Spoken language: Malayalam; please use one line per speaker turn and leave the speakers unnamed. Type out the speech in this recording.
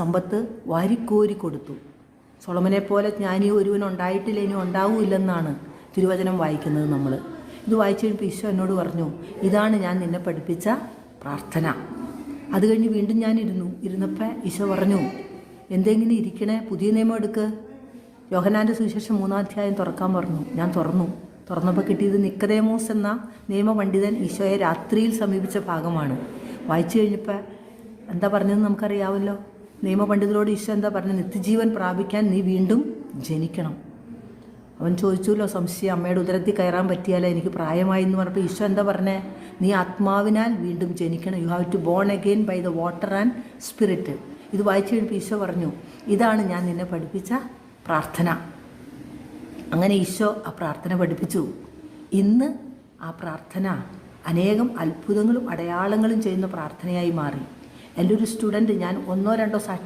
സമ്പത്ത് വാരിക്കോരി കൊടുത്തു. സൊളമനെ പോലെ ജ്ഞാനി ഒരുവനുണ്ടായിട്ടില്ല, ഇനി ഉണ്ടാവില്ലെന്നാണ് തിരുവചനം വായിക്കുന്നത് നമ്മൾ. ഇത് വായിച്ചു കഴിഞ്ഞപ്പോൾ ഈശോ എന്നോട് പറഞ്ഞു, ഇതാണ് ഞാൻ നിന്നെ പഠിപ്പിച്ച പ്രാർത്ഥന. അത് കഴിഞ്ഞ് വീണ്ടും ഞാൻ ഇരുന്നപ്പോൾ ഈശോ പറഞ്ഞു, എന്തെങ്കിലും ഇരിക്കണേ, പുതിയ നിയമം എടുക്ക്. യോഹന്നാൻ്റെ സുവിശേഷം 3-ാം അധ്യായം തുറക്കാൻ പറഞ്ഞു. ഞാൻ തുറന്നപ്പോൾ കിട്ടിയത് നിക്കദേമോസ് എന്ന നിയമപണ്ഡിതൻ ഈശോയെ രാത്രിയിൽ സമീപിച്ച ഭാഗമാണ്. വായിച്ചു കഴിഞ്ഞപ്പോൾ എന്താ പറഞ്ഞതെന്ന് നമുക്കറിയാമല്ലോ. നിയമപണ്ഡിതരോട് ഈശോ എന്താ പറഞ്ഞത്? നിത്യജീവൻ പ്രാപിക്കാൻ നീ വീണ്ടും ജനിക്കണം. അവൻ ചോദിച്ചുല്ലോ സംശയം, അമ്മയുടെ ഉദരത്തിൽ കയറാൻ പറ്റിയാലോ, എനിക്ക് പ്രായമായി എന്ന് പറഞ്ഞപ്പോൾ ഈശോ എന്താ പറഞ്ഞേ? നീ ആത്മാവിനാൽ വീണ്ടും ജനിക്കണം. You have to born again by the water and spirit. ഇത് വായിച്ചു കഴിഞ്ഞപ്പോൾ ഈശോ പറഞ്ഞു, ഇതാണ് ഞാൻ നിന്നെ പഠിപ്പിച്ച പ്രാർത്ഥന. അങ്ങനെ ഈശോ ആ പ്രാർത്ഥന പഠിപ്പിച്ചു. ഇന്ന് ആ പ്രാർത്ഥന അനേകം അത്ഭുതങ്ങളും അടയാളങ്ങളും ചെയ്യുന്ന പ്രാർത്ഥനയായി മാറി. എൻ്റെ ഒരു സ്റ്റുഡൻറ്റ്, ഞാൻ 1-2 സാക്ഷി